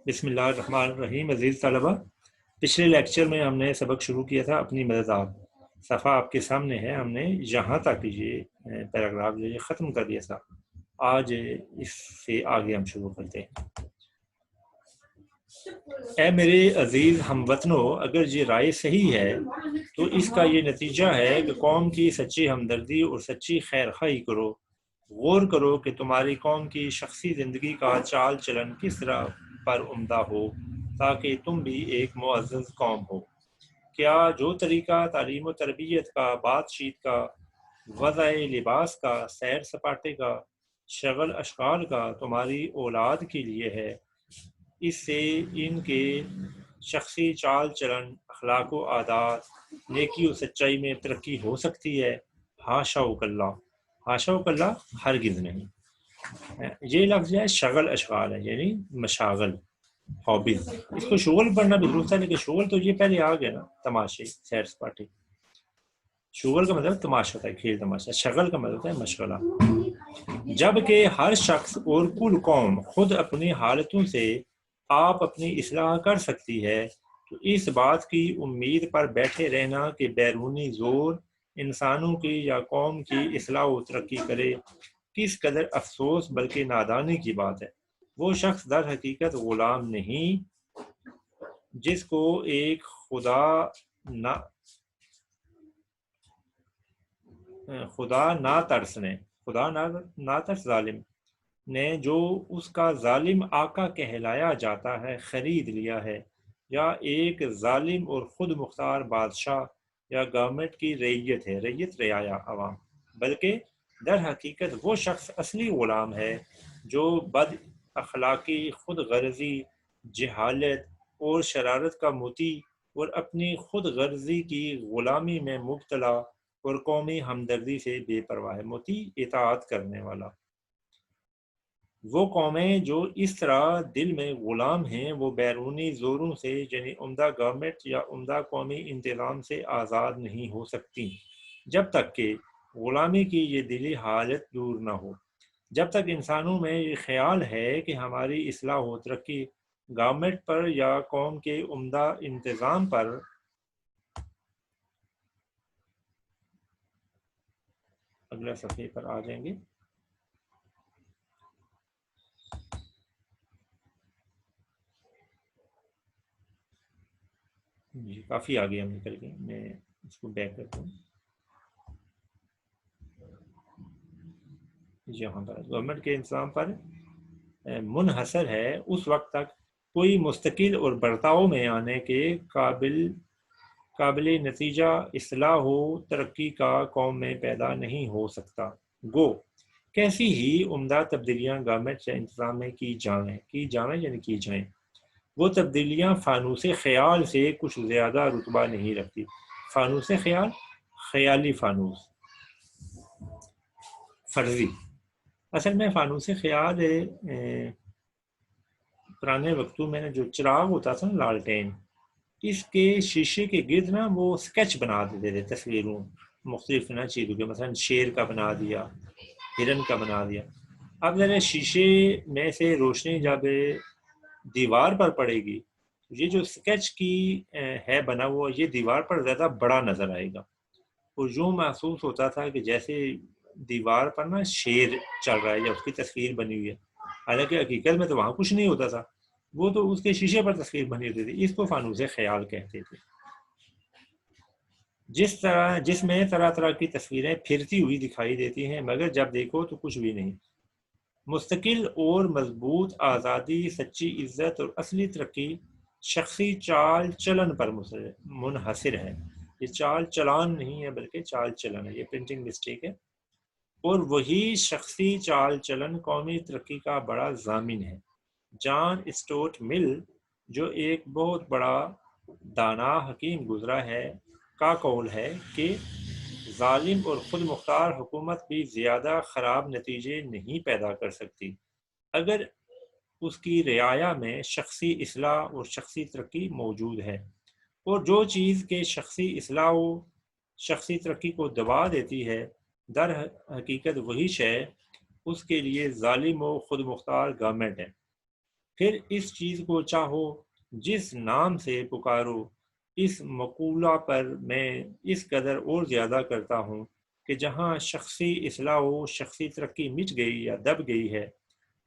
بسم اللہ الرحمن الرحیم۔ عزیز طلبہ، پچھلے لیکچر میں ہم نے سبق شروع کیا تھا اپنی مدد آپ، صفحہ آپ کے سامنے ہے، ہم نے یہاں تک یہ پیراگراف جو یہ ختم کر دیا تھا۔ آج اس سے آگے ہم شروع کرتے ہیں۔ اے میرے عزیز ہم وطنوں، اگر یہ رائے صحیح ہے تو اس کا یہ نتیجہ ہے کہ قوم کی سچی ہمدردی اور سچی خیر خواہی کرو۔ غور کرو کہ تمہاری قوم کی شخصی زندگی کا چال چلن کس طرح پر عمدہ ہو تاکہ تم بھی ایک معزز قوم ہو۔ کیا جو طریقہ تعلیم و تربیت کا، بات چیت کا، وضع لباس کا، سیر سپاٹے کا، شغل اشغال کا تمہاری اولاد کے لیے ہے، اس سے ان کے شخصی چال چلن، اخلاق و عادات، نیکی و سچائی میں ترقی ہو سکتی ہے؟ حاشا وکلا، حاشا وکلا، ہرگز نہیں۔ یہ لفظ جو ہے شغل اشغال ہے، یعنی مشاغل، ہابیز۔ اس کو شغل پڑھنا بھی درست ہے، لیکن شغل تو یہ پہلے آ گیا نا، تماشے، سیر سپاٹے۔ شغل کا مطلب تماشا ہوتا ہے، کھیل تماشا۔ شغل کا مطلب ہے مشغلہ۔ جبکہ ہر شخص اور کل قوم خود اپنی حالتوں سے آپ اپنی اصلاح کر سکتی ہے، تو اس بات کی امید پر بیٹھے رہنا کہ بیرونی زور انسانوں کی یا قوم کی اصلاح و ترقی کرے، کس قدر افسوس بلکہ نادانی کی بات ہے۔ وہ شخص در حقیقت غلام نہیں جس کو ایک خدا نہ ترس ظالم نے، جو اس کا ظالم آقا کہلایا جاتا ہے، خرید لیا ہے، یا ایک ظالم اور خود مختار بادشاہ یا گورنمنٹ کی رعیت ہے، رعیت رعایا عوام، بلکہ در حقیقت وہ شخص اصلی غلام ہے جو بد اخلاقی، خود غرضی، جہالت اور شرارت کا مطیع اور اپنی خود غرضی کی غلامی میں مبتلا اور قومی ہمدردی سے بے پرواہ ہے۔ مطیع، اطاعت کرنے والا۔ وہ قومیں جو اس طرح دل میں غلام ہیں، وہ بیرونی زوروں سے، یعنی عمدہ گورنمنٹ یا عمدہ قومی انتظام سے آزاد نہیں ہو سکتی جب تک کہ غلامی کی یہ دلی حالت دور نہ ہو۔ جب تک انسانوں میں یہ خیال ہے کہ ہماری اصلاح و ترقی گورنمنٹ پر یا قوم کے عمدہ انتظام پر اگلا صفحے پر آ جائیں گے۔ جی کافی آگے ہم نکل گئے، میں اس کو بیک کرتا ہوں۔ یہاں پر گورنمنٹ کے انتظام پر منحصر ہے، اس وقت تک کوئی مستقل اور برتاؤ میں آنے کے قابل نتیجہ اصلاح و ترقی کا قوم میں پیدا نہیں ہو سکتا۔ گو کیسی ہی عمدہ تبدیلیاں گورنمنٹ یا انتظام میں کی جائیں، وہ تبدیلیاں فانوس خیال سے کچھ زیادہ رتبہ نہیں رکھتی۔ فانوس خیال، خیالی فانوس، فرضی۔ اصل میں فانوس خیال پرانے وقتوں میں جو چراغ ہوتا تھا نا، لالٹین، اس کے شیشے کے گرد نا وہ سکیچ بنا دیتے تھے، تصویروں مختلف نا چیزوں کے، مثلا شیر کا بنا دیا، ہرن کا بنا دیا۔ اب ذرا شیشے میں سے روشنی جب دیوار پر پڑے گی، یہ جو سکیچ کی ہے بنا ہوا، یہ دیوار پر زیادہ بڑا نظر آئے گا، اور یوں محسوس ہوتا تھا کہ جیسے دیوار پر نا شیر چل رہا ہے یا اس کی تصویر بنی ہوئی ہے، حالانکہ حقیقت میں تو وہاں کچھ نہیں ہوتا تھا، وہ تو اس کے شیشے پر تصویر بنی ہوتی تھی۔ اس کو فانوس خیال کہتے تھے، جس میں طرح طرح کی تصویریں پھرتی ہوئی دکھائی دیتی ہیں، مگر جب دیکھو تو کچھ بھی نہیں۔ مستقل اور مضبوط آزادی، سچی عزت اور اصلی ترقی شخصی چال چلن پر منحصر ہے۔ یہ چال چلان نہیں ہے بلکہ چال چلن ہے، یہ پرنٹنگ مسٹیک ہے۔ اور وہی شخصی چال چلن قومی ترقی کا بڑا ضامن ہے۔ جان اسٹورٹ مل، جو ایک بہت بڑا دانا حکیم گزرا ہے، کا قول ہے کہ ظالم اور خود مختار حکومت بھی زیادہ خراب نتیجے نہیں پیدا کر سکتی اگر اس کی رعایا میں شخصی اصلاح اور شخصی ترقی موجود ہے، اور جو چیز کے شخصی اصلاح و شخصی ترقی کو دبا دیتی ہے، در حقیقت وہی شے اس کے لیے ظالم و خود مختار گورنمنٹ ہے۔ پھر اس چیز کو چاہو، جس نام سے پکارو، اس مقولہ پر میں اس قدر اور زیادہ کرتا ہوں کہ جہاں شخصی اصلاح و شخصی ترقی مٹ گئی یا دب گئی ہے،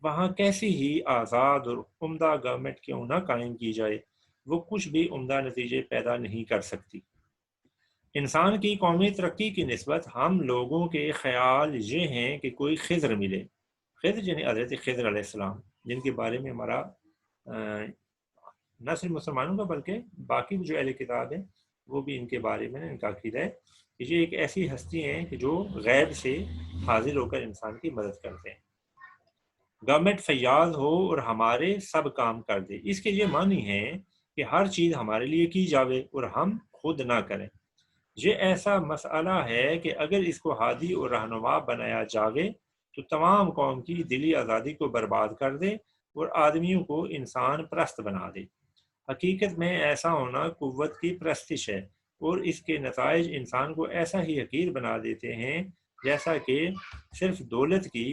وہاں کیسی ہی آزاد اور عمدہ گورنمنٹ کیوں نہ قائم کی جائے، وہ کچھ بھی عمدہ نتیجے پیدا نہیں کر سکتی۔ انسان کی قومی ترقی کی نسبت ہم لوگوں کے خیال یہ ہیں کہ کوئی خضر ملے، خضر یعنی حضرت خضر علیہ السلام، جن کے بارے میں ہمارا نہ صرف مسلمانوں کا بلکہ باقی جو اہل کتاب ہیں وہ بھی ان کے بارے میں ان کا عقیدہ ہے کہ یہ ایک ایسی ہستی ہیں کہ جو غیب سے حاضر ہو کر انسان کی مدد کرتے ہیں۔ گورنمنٹ فیاض ہو اور ہمارے سب کام کر دے، اس کے یہ معنی ہے کہ ہر چیز ہمارے لیے کی جاوے اور ہم خود نہ کریں۔ یہ ایسا مسئلہ ہے کہ اگر اس کو ہادی اور رہنما بنایا جاوے تو تمام قوم کی دلی آزادی کو برباد کر دے اور آدمیوں کو انسان پرست بنا دے۔ حقیقت میں ایسا ہونا قوت کی پرستش ہے، اور اس کے نتائج انسان کو ایسا ہی حقیر بنا دیتے ہیں جیسا کہ صرف دولت کی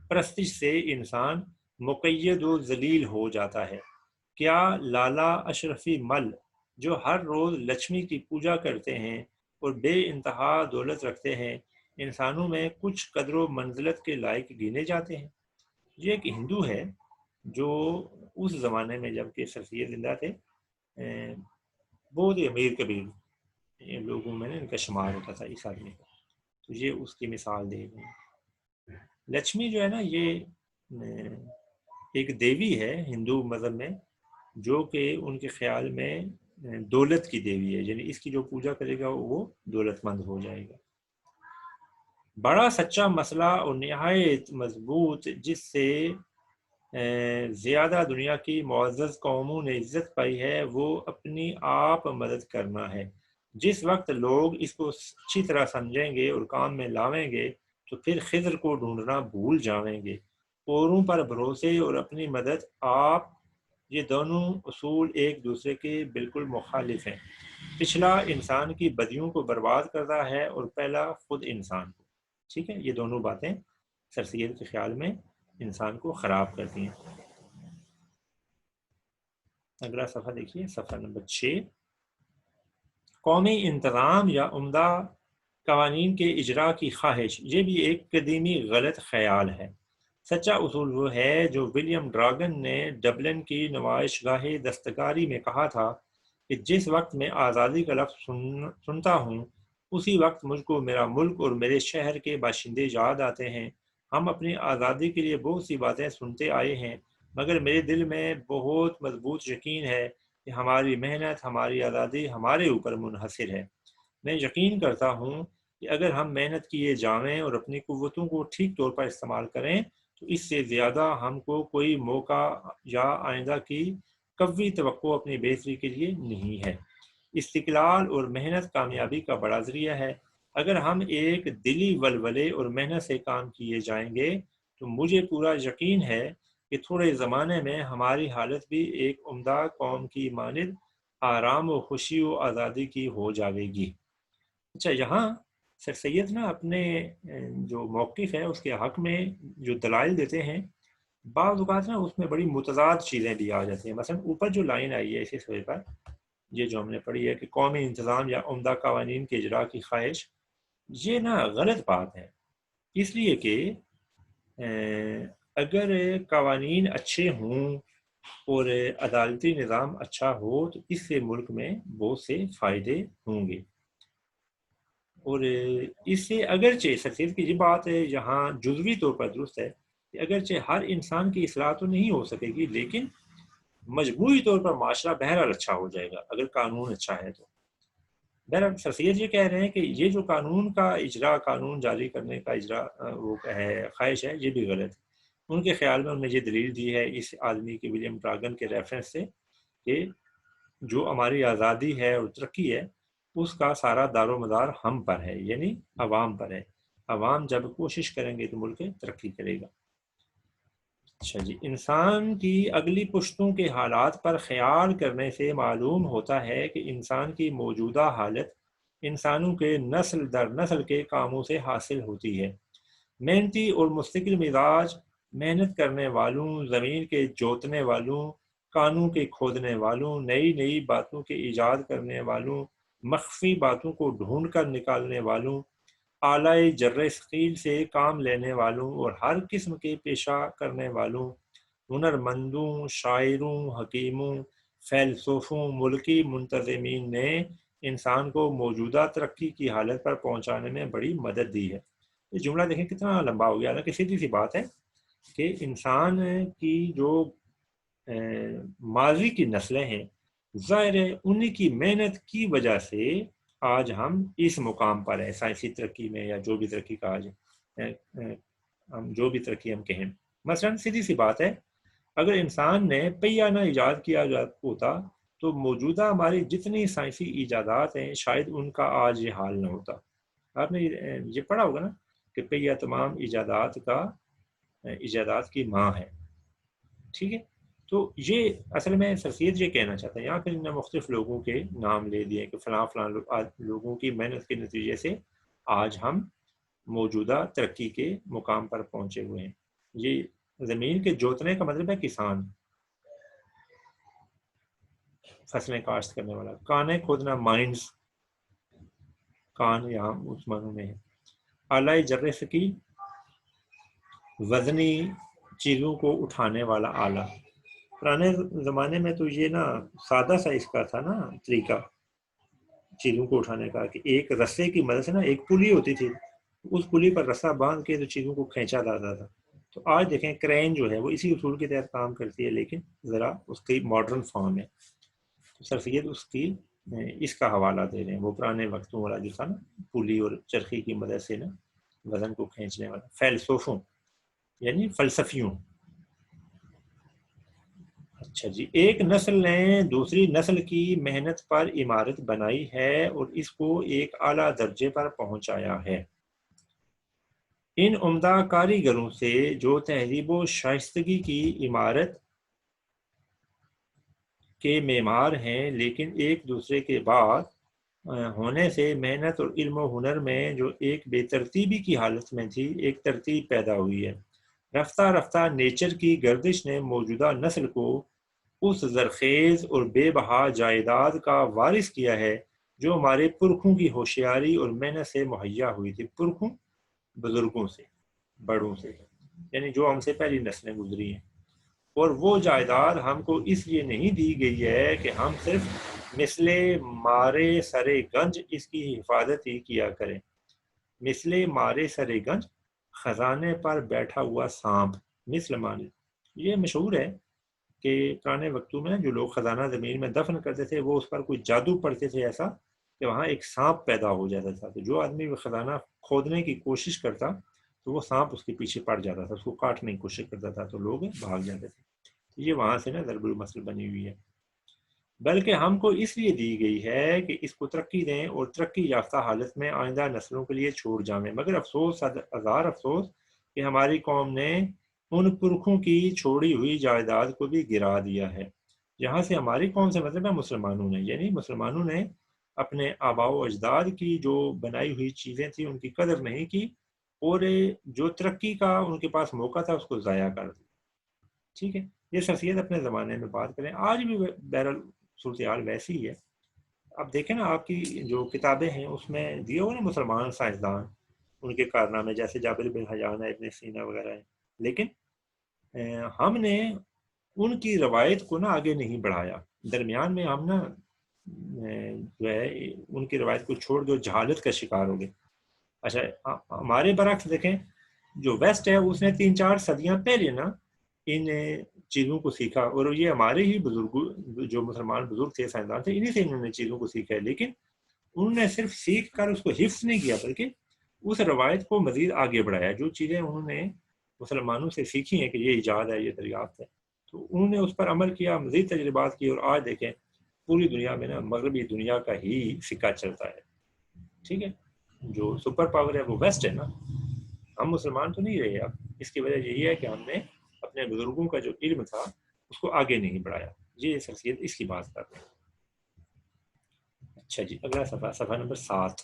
پرستش سے انسان مقید و ذلیل ہو جاتا ہے۔ کیا لالا اشرفی مل جو ہر روز لکشمی کی پوجا کرتے ہیں اور بے انتہا دولت رکھتے ہیں، انسانوں میں کچھ قدر و منزلت کے لائق گنے جاتے ہیں؟ یہ ایک ہندو ہے جو اس زمانے میں جب کہ سر سید زندہ تھے بہت ہی امیر کبیر لوگوں میں ان کا شمار ہوتا تھا اس آدمی کا، تو یہ اس کی مثال دے گئے۔ لکشمی جو ہے نا، یہ ایک دیوی ہے ہندو مذہب میں، جو کہ ان کے خیال میں دولت کی دیوی ہے، یعنی اس کی جو پوجا کرے گا وہ دولت مند ہو جائے گا۔ بڑا سچا مسئلہ اور نہایت مضبوط، جس سے زیادہ دنیا کی معزز قوموں نے عزت پائی ہے، وہ اپنی آپ مدد کرنا ہے۔ جس وقت لوگ اس کو اچھی طرح سمجھیں گے اور کام میں لاویں گے تو پھر خضر کو ڈھونڈنا بھول جاویں گے۔ اوروں پر بھروسے اور اپنی مدد آپ، یہ دونوں اصول ایک دوسرے کے بالکل مخالف ہیں۔ پچھلا انسان کی بدیوں کو برباد کرتا ہے اور پہلا خود انسان کو۔ ٹھیک ہے، یہ دونوں باتیں سر سید کے خیال میں انسان کو خراب کرتی ہیں۔ اگلا صفحہ دیکھیے، صفحہ نمبر 6۔ قومی انتظام یا عمدہ قوانین کے اجرا کی خواہش، یہ بھی ایک قدیمی غلط خیال ہے۔ سچا اصول وہ ہے جو ولیم ڈراگن نے ڈبلن کی نمائش گاہ دستکاری میں کہا تھا کہ جس وقت میں آزادی کا لفظ سنتا ہوں، اسی وقت مجھ کو میرا ملک اور میرے شہر کے باشندے یاد آتے ہیں۔ ہم اپنی آزادی کے لیے بہت سی باتیں سنتے آئے ہیں، مگر میرے دل میں بہت مضبوط یقین ہے کہ ہماری محنت، ہماری آزادی ہمارے اوپر منحصر ہے۔ میں یقین کرتا ہوں کہ اگر ہم محنت کیے جائیں اور اپنی قوتوں کو ٹھیک طور پر استعمال کریں تو اس سے زیادہ ہم کو کوئی موقع یا آئندہ کی قوی توقع اپنی بہتری کے لیے نہیں ہے۔ استقلال اور محنت کامیابی کا بڑا ذریعہ ہے۔ اگر ہم ایک دلی ولولے اور محنت سے کام کیے جائیں گے تو مجھے پورا یقین ہے کہ تھوڑے زمانے میں ہماری حالت بھی ایک عمدہ قوم کی مانند آرام و خوشی و آزادی کی ہو جائے گی۔ اچھا، یہاں سر سید نا اپنے جو موقف ہے اس کے حق میں جو دلائل دیتے ہیں، بعض اوقات نا اس میں بڑی متضاد چیزیں بھی آ جاتی ہیں۔ مثلا اوپر جو لائن آئی ہے اسی صفحے پر، یہ جو ہم نے پڑھی ہے کہ قومی انتظام یا عمدہ قوانین کے اجرا کی خواہش، یہ نا غلط بات ہے، اس لیے کہ اگر قوانین اچھے ہوں اور عدالتی نظام اچھا ہو تو اس سے ملک میں بہت سے فائدے ہوں گے۔ اور اس سے اگرچہ سر سید کی یہ بات ہے یہاں جزوی طور پر درست ہے کہ اگرچہ ہر انسان کی اصلاح تو نہیں ہو سکے گی، لیکن مجموعی طور پر معاشرہ بہرحال اچھا ہو جائے گا اگر قانون اچھا ہے تو۔ بہرحال سر سید یہ کہہ رہے ہیں کہ یہ جو قانون کا اجرا، قانون جاری کرنے کا اجرا وہ ہے خواہش ہے، یہ بھی غلط ہے۔ ان کے خیال میں انہوں نے یہ دلیل دی ہے اس آدمی کے ولیم ڈراگن کے ریفرنس سے کہ جو ہماری آزادی ہے اور ترقی ہے اس کا سارا دار و مدار ہم پر ہے، یعنی عوام پر ہے۔ عوام جب کوشش کریں گے تو ملک ترقی کرے گا۔ اچھا جی، انسان کی اگلی پشتوں کے حالات پر خیال کرنے سے معلوم ہوتا ہے کہ انسان کی موجودہ حالت انسانوں کے نسل در نسل کے کاموں سے حاصل ہوتی ہے۔ محنتی اور مستقل مزاج محنت کرنے والوں، زمین کے جوتنے والوں، کانوں کے کھودنے والوں، نئی نئی باتوں کے ایجاد کرنے والوں، مخفی باتوں کو ڈھونڈ کر نکالنے والوں، اعلی جر ثقیل سے کام لینے والوں اور ہر قسم کے پیشہ کرنے والوں، ہنرمندوں، شاعروں، حکیموں، فیلسوفوں، ملکی منتظمین نے انسان کو موجودہ ترقی کی حالت پر پہنچانے میں بڑی مدد دی ہے۔ یہ جملہ دیکھیں کتنا لمبا ہو گیا، حالانکہ سیدھی سی بات ہے کہ انسان کی جو ماضی کی نسلیں ہیں، ظاہر ہے انہی کی محنت کی وجہ سے آج ہم اس مقام پر ہیں، سائنسی ترقی میں یا جو بھی ترقی کا آج ہم جو بھی ترقی ہم کہیں۔ مثلا سیدھی سی بات ہے، اگر انسان نے پہیہ نہ ایجاد کیا ہوتا تو موجودہ ہماری جتنی سائنسی ایجادات ہیں شاید ان کا آج یہ حال نہ ہوتا۔ آپ نے یہ پڑھا ہوگا نا کہ پہیہ تمام ایجادات کی ماں ہے، ٹھیک ہے؟ تو یہ اصل میں سر سید یہ کہنا چاہتا ہے، یہاں پھر انہیں مختلف لوگوں کے نام لے دیے کہ فلاں فلاں لوگوں کی محنت کے نتیجے سے آج ہم موجودہ ترقی کے مقام پر پہنچے ہوئے ہیں۔ یہ زمین کے جوتنے کا مطلب ہے کسان، فصلیں کاشت کرنے والا، کانے کھودنا مائنز، کان یہاں اس معنوں میں ہے، اعلی جر ثقیل وزنی چیزوں کو اٹھانے والا آلہ۔ پرانے زمانے میں تو یہ نا سادہ سا اس کا تھا نا طریقہ چیزوں کو اٹھانے کا، کہ ایک رسے کی مدد سے نا ایک پلی ہوتی تھی، اس پلی پر رسا باندھ کے تو چیزوں کو کھینچا جاتا تھا۔ تو آج دیکھیں کرین جو ہے وہ اسی اصول کے تحت کام کرتی ہے، لیکن ذرا اس کی ماڈرن فارم ہے۔ سر سید اس کا حوالہ دے رہے ہیں، وہ پرانے وقتوں والا جو تھا نا پلی اور چرخی کی مدد سے نا وزن کو کھینچنے والا، فیلسوفوں یعنی فلسفیوں۔ اچھا جی، ایک نسل نے دوسری نسل کی محنت پر عمارت بنائی ہے اور اس کو ایک اعلیٰ درجے پر پہنچایا ہے۔ ان عمدہ کاریگروں سے جو تہذیب و شائستگی کی عمارت کے معمار ہیں، لیکن ایک دوسرے کے بعد ہونے سے محنت اور علم و ہنر میں جو ایک بے ترتیبی کی حالت میں تھی، ایک ترتیب پیدا ہوئی ہے۔ رفتہ رفتہ نیچر کی گردش نے موجودہ نسل کو اس زرخیز اور بے بہا جائیداد کا وارث کیا ہے جو ہمارے پرکھوں کی ہوشیاری اور محنت سے مہیا ہوئی تھی۔ پرکھوں بزرگوں سے، بڑوں سے، یعنی جو ہم سے پہلی نسلیں گزری ہیں۔ اور وہ جائیداد ہم کو اس لیے نہیں دی گئی ہے کہ ہم صرف مثل مارے سرے گنج اس کی حفاظت ہی کیا کریں۔ مثل مارے سرے گنج، خزانے پر بیٹھا ہوا سانپ، مثل مارے، یہ مشہور ہے کہ پرانے وقتوں میں جو لوگ خزانہ زمین میں دفن کرتے تھے وہ اس پر کوئی جادو پڑھتے تھے ایسا کہ وہاں ایک سانپ پیدا ہو جاتا تھا، تو جو آدمی وہ خزانہ کھودنے کی کوشش کرتا تو وہ سانپ اس کے پیچھے پڑ جاتا تھا، اس کو کاٹنے کی کوشش کرتا تھا تو لوگ بھاگ جاتے تھے۔ یہ وہاں سے نا ضرب المثل بنی ہوئی ہے، بلکہ ہم کو اس لیے دی گئی ہے کہ اس کو ترقی دیں اور ترقی یافتہ حالت میں آئندہ نسلوں کے لیے چھوڑ جائیں۔ مگر افسوس، ہزار افسوس کہ ہماری قوم نے ان پرکھوں کی چھوڑی ہوئی جائیداد کو بھی گرا دیا ہے۔ یہاں سے ہماری قوم سے مطلب ہے مسلمانوں نے، یعنی مسلمانوں نے اپنے آباء و اجداد کی جو بنائی ہوئی چیزیں تھیں ان کی قدر نہیں کی، اور جو ترقی کا ان کے پاس موقع تھا اس کو ضائع کر دیا۔ ٹھیک ہے، یہ شخصیت اپنے زمانے میں بات کریں، آج بھی بہرحال صورتحال ویسی ہی ہے۔ اب دیکھیں نا آپ کی جو کتابیں ہیں اس میں دیے ہوئے نا مسلمان سائنسدان، ان کے کارنامے، جیسے جابر بن حیان ہے، ابن سینا وغیرہ ہیں، لیکن ہم نے ان کی روایت کو نا آگے نہیں بڑھایا۔ درمیان میں ہم نا جو ہے ان کی روایت کو چھوڑ کے جہالت کا شکار ہو گئے۔ اچھا ہمارے برعکس دیکھیں، جو ویسٹ ہے اس نے 3-4 صدیاں پہلے نا ان چیزوں کو سیکھا، اور یہ ہمارے ہی بزرگ جو مسلمان بزرگ تھے، سائنسدان تھے، انہی سے انہوں نے چیزوں کو سیکھا ہے، لیکن انہوں نے صرف سیکھ کر اس کو حفظ نہیں کیا بلکہ اس روایت کو مزید آگے بڑھایا۔ جو چیزیں انہوں نے مسلمانوں سے سیکھی ہیں کہ یہ ایجاد ہے، یہ دریافت ہے، تو انہوں نے اس پر عمل کیا، مزید تجربات کی، اور آج دیکھیں پوری دنیا میں نا مغربی دنیا کا ہی سکہ چلتا ہے۔ ٹھیک ہے، جو سپر پاور ہے وہ ویسٹ ہے نا، ہم مسلمان تو نہیں رہے۔ اب اس کی وجہ یہی ہے کہ ہم نے اپنے بزرگوں کا جو علم تھا اس کو آگے نہیں بڑھایا۔ یہ شخصیت اس کی بات کر رہے ہیں۔ اچھا جی، اگلا صفحہ نمبر 7۔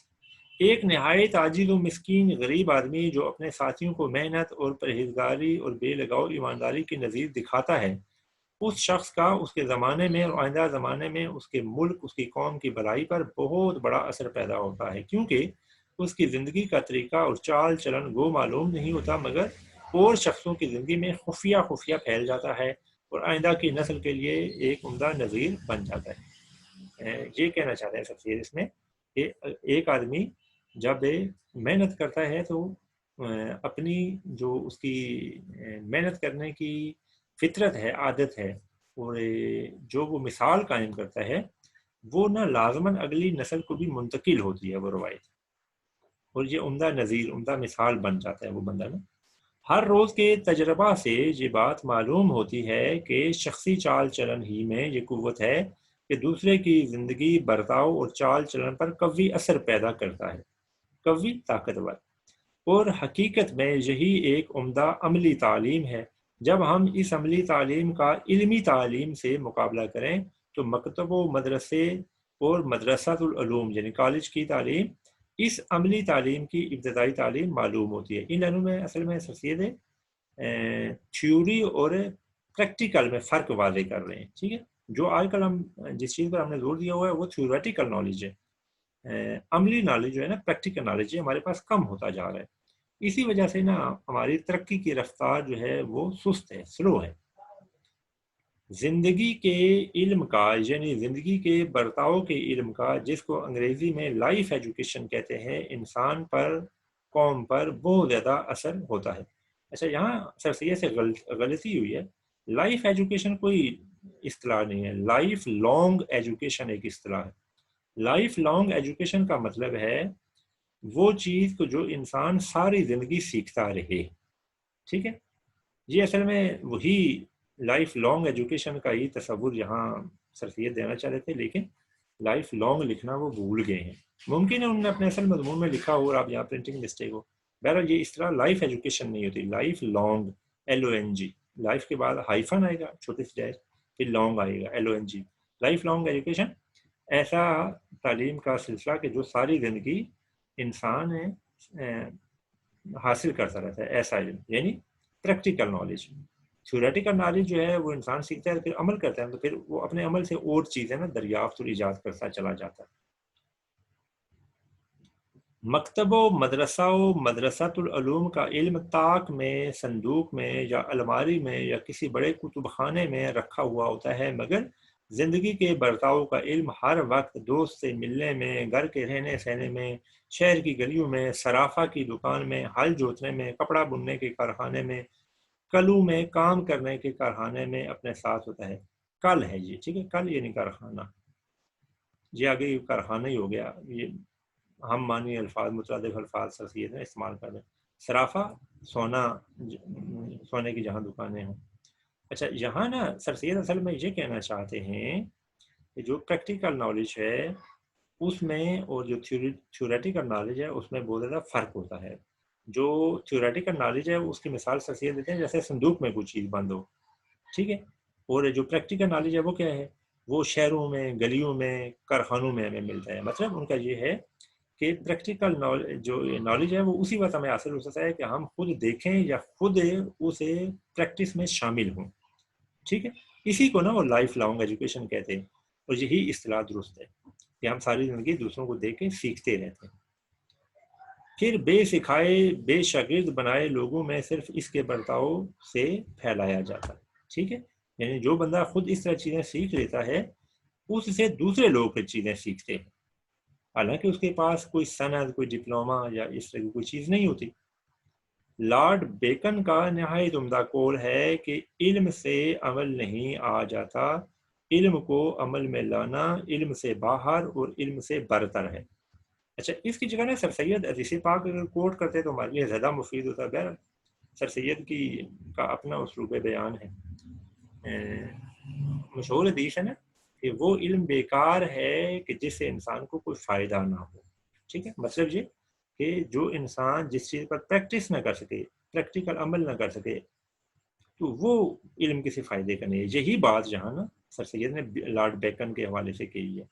ایک نہایت عاجز و مسکین غریب آدمی جو اپنے ساتھیوں کو محنت اور پرہیزگاری اور بے لگاؤ ایمانداری کی نظیر دکھاتا ہے، اس شخص کا اس کے زمانے میں اور آئندہ زمانے میں اس کے ملک، اس کی قوم کی بھلائی پر بہت بڑا اثر پیدا ہوتا ہے، کیونکہ اس کی زندگی کا طریقہ اور چال چلن وہ معلوم نہیں ہوتا مگر اور شخصوں کی زندگی میں خفیہ خفیہ پھیل جاتا ہے اور آئندہ کی نسل کے لیے ایک عمدہ نظیر بن جاتا ہے۔ یہ کہنا چاہتے ہیں تفسیر اس میں کہ ایک آدمی جب محنت کرتا ہے تو اپنی جو اس کی محنت کرنے کی فطرت ہے، عادت ہے، اور جو وہ مثال قائم کرتا ہے وہ نہ لازماً اگلی نسل کو بھی منتقل ہوتی ہے وہ روایت، اور یہ عمدہ نظیر، عمدہ مثال بن جاتا ہے وہ بندہ نا۔ ہر روز کے تجربہ سے یہ بات معلوم ہوتی ہے کہ شخصی چال چلن ہی میں یہ قوت ہے کہ دوسرے کی زندگی، برتاؤ اور چال چلن پر قوی اثر پیدا کرتا ہے، قوی طاقتور۔ اور حقیقت میں یہی ایک عمدہ عملی تعلیم ہے۔ جب ہم اس عملی تعلیم کا علمی تعلیم سے مقابلہ کریں تو مکتب و مدرسے اور مدرسۃ العلوم یعنی کالج کی تعلیم اس عملی تعلیم کی ابتدائی تعلیم معلوم ہوتی ہے۔ ان دونوں میں اصل میں سفید تھیوری اور پریکٹیکل میں فرق واضح کر رہے ہیں، ٹھیک ہے۔ جو آج کل ہم جس چیز پر ہم نے زور دیا ہوا ہے وہ تھیوریٹیکل نالج ہے، عملی نالج جو ہے نا، پریکٹیکل نالج ہے، ہمارے پاس کم ہوتا جا رہا ہے۔ اسی وجہ سے نا ہماری ترقی کی رفتار جو ہے وہ سست ہے، سلو ہے۔ زندگی کے علم کا یعنی زندگی کے برتاؤ کے علم کا، جس کو انگریزی میں لائف ایجوکیشن کہتے ہیں، انسان پر، قوم پر بہت زیادہ اثر ہوتا ہے۔ اچھا، یہاں سر سید سے غلطی ہوئی ہے۔ لائف ایجوکیشن کوئی اصطلاح نہیں ہے، لائف لانگ ایجوکیشن ایک اصطلاح ہے۔ لائف لانگ ایجوکیشن کا مطلب ہے وہ چیز کو جو انسان ساری زندگی سیکھتا رہے، ٹھیک ہے۔ یہ اصل میں وہی لائف لانگ ایجوکیشن کا ہی تصور یہاں سر سید دینا چاہ رہے تھے، لیکن لائف لانگ لکھنا وہ بھول گئے ہیں۔ ممکن ہے انہوں نے اپنے اصل مضمون میں لکھا ہو اور آپ یہاں پرنٹنگ مسٹیک ہو۔ بہرحال یہ اس طرح لائف ایجوکیشن نہیں ہوتی، لائف لانگ، LONG، لائف کے بعد ہائفن آئے گا چھوٹے سے ڈیش، پھر لانگ آئے گا LONG۔ لائف لانگ ایجوکیشن ایسا تعلیم کا سلسلہ کہ جو ساری زندگی انسان حاصل کرتا رہتا ہے، ایسا علم یعنی پریکٹیکل نالج۔ تھیوریٹیکل نالج جو ہے وہ انسان سیکھتا ہے، پھر عمل کرتا ہے، تو پھر وہ اپنے عمل سے اور چیزیں نا دریافت اور ایجاد کرتا چلا جاتا ہے۔ مکتب و مدرسۃ العلوم کا علم طاق میں، صندوق میں یا الماری میں یا کسی بڑے کتب خانے میں رکھا ہوا ہوتا ہے، مگر زندگی کے برتاؤ کا علم ہر وقت دوست سے ملنے میں، گھر کے رہنے سہنے میں، شہر کی گلیوں میں، صرافہ کی دکان میں، ہل جوتنے میں، کپڑا بننے کے کارخانے میں، کلوں میں کام کرنے کے کارخانے میں اپنے ساتھ ہوتا ہے۔ کل ہے یہ، ٹھیک ہے، کل یعنی کارخانہ، یہ آگے کارخانہ ہی ہو گیا۔ یہ ہم مانی الفاظ، مترادف الفاظ سر سید نے استعمال کر رہے ہیں۔ صرافہ سونا، سونے کی جہاں دکانیں ہوں۔ اچھا، یہاں نا سر سید اصل میں یہ کہنا چاہتے ہیں کہ جو پریکٹیکل نالج ہے اس میں اور جو تھیوریٹیکل نالج ہے اس میں بہت زیادہ فرق ہوتا ہے۔ جو تھیوریٹیکل نالج ہے اس کی مثال سر سید دیتے ہیں جیسے صندوق میں کوئی چیز بند ہو، ٹھیک ہے، اور جو پریکٹیکل نالج ہے وہ کیا ہے، وہ شہروں میں، گلیوں میں، کارخانوں میں ہمیں ملتا ہے۔ مطلب ان کا یہ ہے کہ پریکٹیکل جو نالج ہے وہ اسی وقت ہمیں حاصل ہو سکتا ہے کہ ہم خود دیکھیں یا خود اسے پریکٹس میں شامل ہوں، ٹھیک ہے۔ اسی کو نا وہ لائف لانگ ایجوکیشن کہتے ہیں، اور یہی اصطلاح درست ہے کہ ہم ساری زندگی دوسروں کو دیکھ کے سیکھتے رہتے ہیں۔ پھر بے سکھائے، بے شاگرد بنائے لوگوں میں صرف اس کے برتاؤ سے پھیلایا جاتا ہے، ٹھیک ہے۔ یعنی جو بندہ خود اس طرح چیزیں سیکھ لیتا ہے اس سے دوسرے لوگ پھر چیزیں سیکھتے ہیں، حالانکہ اس کے پاس کوئی سند، کوئی ڈپلوما یا اس طرح کی کوئی چیز نہیں ہوتی۔ لارڈ بیکن کا نہایت عمدہ قول ہے کہ علم سے عمل نہیں آ جاتا، علم کو عمل میں لانا علم سے باہر اور علم سے برتر ہے۔ اچھا، اس کی جگہ نا سر سید حدیث پاک اگر کوٹ کرتے تو ہمارے لیے زیادہ مفید ہوتا ہے۔ بہر سر سید کا اپنا اسلوب بیان ہے۔ مشہور حدیث ہے نا کہ وہ علم بیکار ہے کہ جس سے انسان کو کوئی فائدہ نہ ہو، ٹھیک ہے۔ مطلب یہ کہ جو انسان جس چیز پر پریکٹس نہ کر سکے، پریکٹیکل عمل نہ کر سکے، تو وہ علم کسی فائدے کا نہیں ہے۔ یہی بات جہاں نا سر سید نے لارڈ بیکن کے حوالے سے کہی ہے۔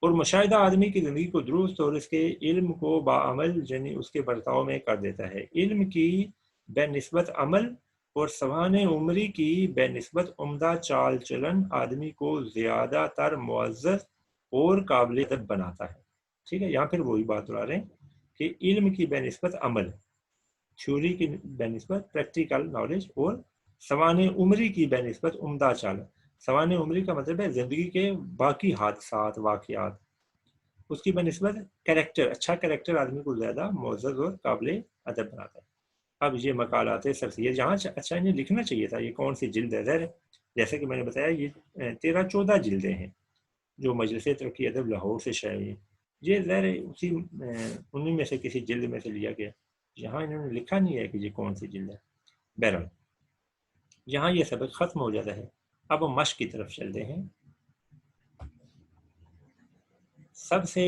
اور مشاہدہ آدمی کی زندگی کو درست اور اس کے علم کو باعمل یعنی اس کے برتاؤ میں کر دیتا ہے۔ علم کی بے نسبت عمل اور سوانح عمری کی بے نسبت عمدہ چال چلن آدمی کو زیادہ تر معزز اور قابل ادب بناتا ہے۔ ٹھیک ہے، یہاں پھر وہی بات دہرا رہے ہیں کہ علم کی بے نسبت عمل، تھیوری کی بے نسبت پریکٹیکل نالج، اور سوانح عمری کی بے نسبت عمدہ چال۔ سوانح عمری کا مطلب ہے زندگی کے باقی حادثات واقعات، اس کی بہ نسبت کریکٹر، اچھا کریکٹر آدمی کو زیادہ معزز اور قابل ادب بناتا ہے۔ اب یہ مقالات سرسید جہاں اچھا انہیں لکھنا چاہیے تھا یہ کون سی جلد ہے، ظاہر جیسے کہ میں نے بتایا یہ 13-14 جلدیں ہیں جو مجلس ترقی ادب لاہور سے شائع، یہ ظاہر اسی انہیں میں سے کسی جلد میں سے لیا گیا، یہاں انہوں نے لکھا نہیں ہے کہ یہ کون سی جلد ہے۔ بہرحال یہاں یہ سبق ختم ہو جاتا ہے، اب ہم مشق کی طرف چلتے ہیں۔ سب سے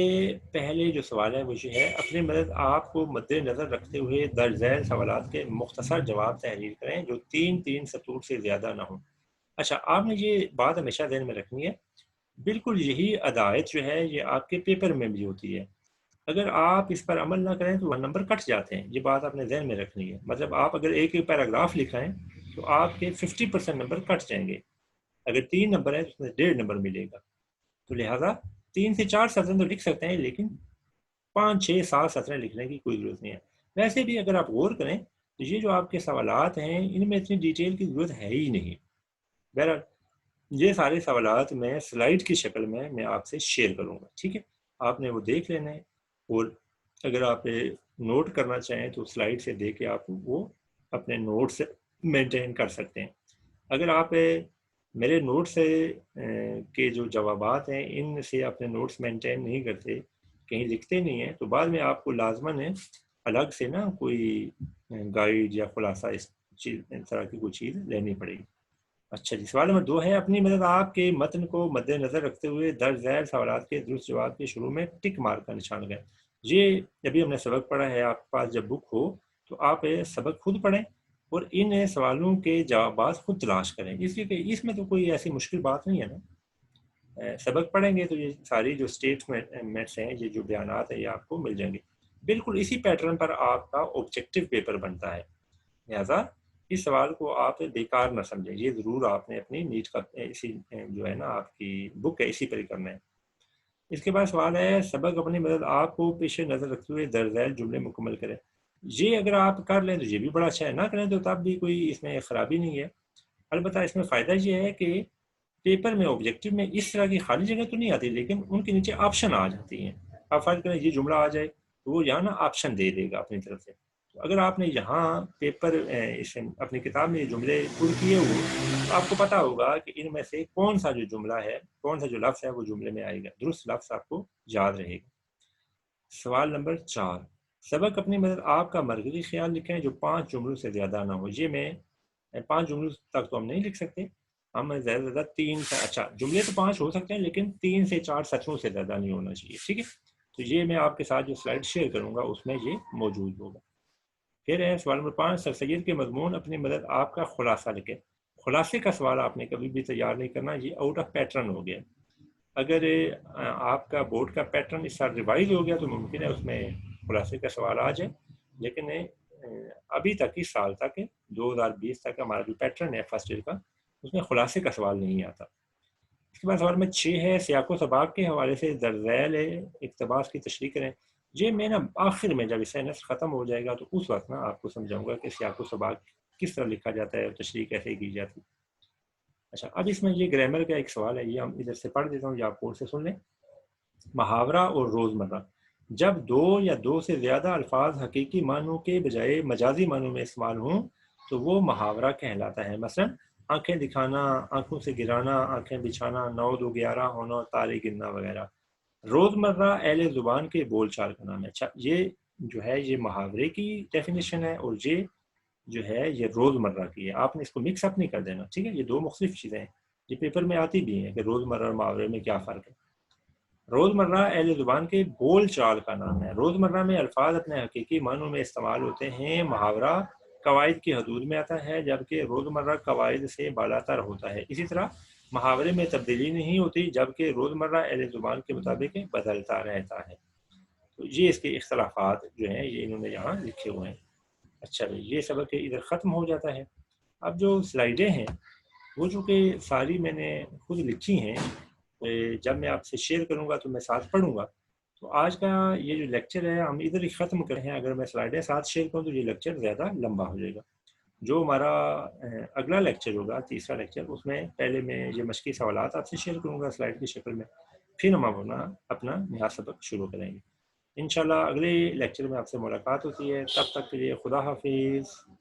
پہلے جو سوال ہے وہ یہ ہے، اپنی مدد آپ کو مد نظر رکھتے ہوئے درج ذیل سوالات کے مختصر جواب تحریر کریں جو 3 سطور سے زیادہ نہ ہوں۔ اچھا، آپ نے یہ بات ہمیشہ ذہن میں رکھنی ہے، بالکل یہی ہدایت جو ہے یہ آپ کے پیپر میں بھی ہوتی ہے، اگر آپ اس پر عمل نہ کریں تو وہ نمبر کٹ جاتے ہیں، یہ بات آپ نے ذہن میں رکھنی ہے۔ مطلب آپ اگر ایک پیراگراف لکھائیں تو آپ کے 50% نمبر کٹ جائیں گے، اگر 3 نمبر ہیں تو اس میں 1.5 نمبر ملے گا، تو لہٰذا 3 سے 4 سطریں تو لکھ سکتے ہیں لیکن 5, 6, 7 سطریں لکھنے کی کوئی ضرورت نہیں ہے۔ ویسے بھی اگر آپ غور کریں تو یہ جو آپ کے سوالات ہیں ان میں اتنی ڈیٹیل کی ضرورت ہے ہی نہیں۔ بہرحال یہ سارے سوالات میں سلائیڈ کی شکل میں آپ سے شیئر کروں گا، ٹھیک ہے، آپ نے وہ دیکھ لینا ہے، اور اگر آپ نوٹ کرنا چاہیں تو سلائیڈ سے دیکھ کے آپ وہ اپنے نوٹ سے مینٹین کر سکتے ہیں۔ اگر آپ میرے نوٹس کے جو جوابات ہیں ان سے اپنے نوٹس مینٹین نہیں کرتے، کہیں لکھتے نہیں ہیں، تو بعد میں آپ کو لازماً الگ سے نا کوئی گائیڈ یا خلاصہ اس طرح کی کوئی چیز لینی پڑے گی۔ اچھا جی، سوال نمبر 2 ہے، اپنی مدد آپ کے متن کو مد نظر رکھتے ہوئے درج ذیل سوالات کے درست جواب کے شروع میں ٹک مارک کا نشان لگائیں۔ یہ ابھی ہم نے سبق پڑھا ہے، آپ کے پاس جب بک ہو تو آپ سبق خود پڑھیں اور ان سوالوں کے جوابات خود تلاش کریں، اس لیے کہ اس میں تو کوئی ایسی مشکل بات نہیں ہے نا۔ سبق پڑھیں گے تو یہ ساری جو اسٹیٹمنٹس ہیں، یہ جو بیانات ہیں، یہ آپ کو مل جائیں گے۔ بالکل اسی پیٹرن پر آپ کا آبجیکٹیو پیپر بنتا ہے، لہٰذا اس سوال کو آپ بیکار نہ سمجھیں، یہ ضرور آپ نے اپنی نیٹ کا اسی جو ہے نا آپ کی بک ہے اسی پر ہی کرنا ہے۔ اس کے بعد سوال ہے، سبق اپنی مدد آپ کو پیش نظر رکھتے ہوئے درج ذیل جملے مکمل کریں۔ یہ اگر آپ کر لیں تو یہ بھی بڑا اچھا ہے، نہ کریں تو تب بھی کوئی اس میں خرابی نہیں ہے۔ البتہ اس میں فائدہ یہ ہے کہ پیپر میں آبجیکٹیو میں اس طرح کی خالی جگہ تو نہیں آتی، لیکن ان کے نیچے آپشن آ جاتی ہیں۔ آپ فرض کریں یہ جملہ آ جائے تو وہ یہاں نا آپشن دے دے گا اپنی طرف سے، تو اگر آپ نے یہاں پیپر اپنی کتاب میں یہ جملے پر کیے ہوئے تو آپ کو پتہ ہوگا کہ ان میں سے کون سا جو جملہ ہے، کون سا جو لفظ ہے وہ جملے میں آئے گا، درست لفظ آپ کو یاد رہے گا۔ سوال نمبر 4، سبق اپنی مدد آپ کا مرکزی خیال لکھیں جو 5 جملوں سے زیادہ نہ ہو۔ یہ میں 5 جملوں تک تو ہم نہیں لکھ سکتے، ہم زیادہ سے زیادہ 3 سے، اچھا جملے تو 5 ہو سکتے ہیں لیکن 3 سے 4 سطروں سے زیادہ نہیں ہونا چاہیے، ٹھیک ہے۔ تو یہ میں آپ کے ساتھ جو سلائڈ شیئر کروں گا اس میں یہ موجود ہوگا۔ پھر ہے سوال نمبر 5، سر سید کے مضمون اپنی مدد آپ کا خلاصہ لکھیں۔ خلاصے کا سوال آپ نے کبھی بھی تیار نہیں کرنا، یہ آؤٹ آف پیٹرن ہو گیا۔ اگر آپ کا بورڈ کا پیٹرن اس سال ریوائز ہو گیا تو ممکن ہے اس میں خلاصے کا سوال آ جائے، لیکن ابھی تک اس سال تک 2020 تک ہمارا جو پیٹرن ہے فرسٹ ایئر کا اس میں خلاصے کا سوال نہیں آتا۔ اس کے بعد سوال میں 6 ہے، سیاق و سباق کے حوالے سے درج ذیل اقتباس کی تشریح کریں۔ یہ میں نا آخر میں جب اس سینس ختم ہو جائے گا تو اس وقت نا آپ کو سمجھاؤں گا کہ سیاق و سباق کس طرح لکھا جاتا ہے اور تشریح کیسے کی جاتی ہے۔ اچھا، اب اس میں یہ گرامر کا ایک سوال ہے، یہ ہم ادھر سے پڑھ دیتا ہوں یا آپ کورس سے سن لیں۔ محاورہ اور روزمرہ، جب 2 یا 2 سے زیادہ الفاظ حقیقی معنوں کے بجائے مجازی معنوں میں استعمال ہوں تو وہ محاورہ کہلاتا ہے۔ مثلا آنکھیں دکھانا، آنکھوں سے گرانا، آنکھیں بچھانا، 9 2 11 ہونا، تارے گننا وغیرہ۔ روزمرہ اہل زبان کے بول چال کا نام ہے۔ اچھا، یہ جو ہے یہ محاورے کی ڈیفینیشن ہے اور یہ جو ہے یہ روزمرہ کی ہے، آپ نے اس کو مکس اپ نہیں کر دینا، ٹھیک ہے، یہ 2 مختلف چیزیں ہیں، یہ پیپر میں آتی بھی ہیں کہ روزمرہ اور محاورے میں کیا فرق ہے۔ روزمرہ اہل زبان کے بول چال کا نام ہے۔ روزمرہ میں الفاظ اپنے حقیقی معنوں میں استعمال ہوتے ہیں، محاورہ قواعد کی حدود میں آتا ہے جبکہ روزمرہ قواعد سے بالاتر ہوتا ہے۔ اسی طرح محاورے میں تبدیلی نہیں ہوتی جبکہ روزمرہ اہل زبان کے مطابق بدلتا رہتا ہے۔ تو یہ اس کے اختلافات جو ہیں یہ انہوں نے یہاں لکھے ہوئے ہیں۔ اچھا بھائی، یہ سبق ادھر ختم ہو جاتا ہے۔ اب جو سلائیڈیں ہیں وہ چونکہ ساری میں نے خود لکھی ہیں، جب میں آپ سے شیئر کروں گا تو میں ساتھ پڑھوں گا۔ تو آج کا یہ جو لیکچر ہے ہم ادھر ہی ختم کریں ہیں۔ اگر میں سلائیڈیں ساتھ شیئر کروں تو یہ لیکچر زیادہ لمبا ہو جائے گا۔ جو ہمارا اگلا لیکچر ہوگا، تیسرا لیکچر، اس میں پہلے میں یہ مشقی سوالات آپ سے شیئر کروں گا سلائیڈ کی شکل میں، پھر ہم اپنا نیا سبق شروع کریں گے انشاءاللہ۔ اگلے لیکچر میں آپ سے ملاقات ہوتی ہے، تب تک کے لیے خدا حافظ۔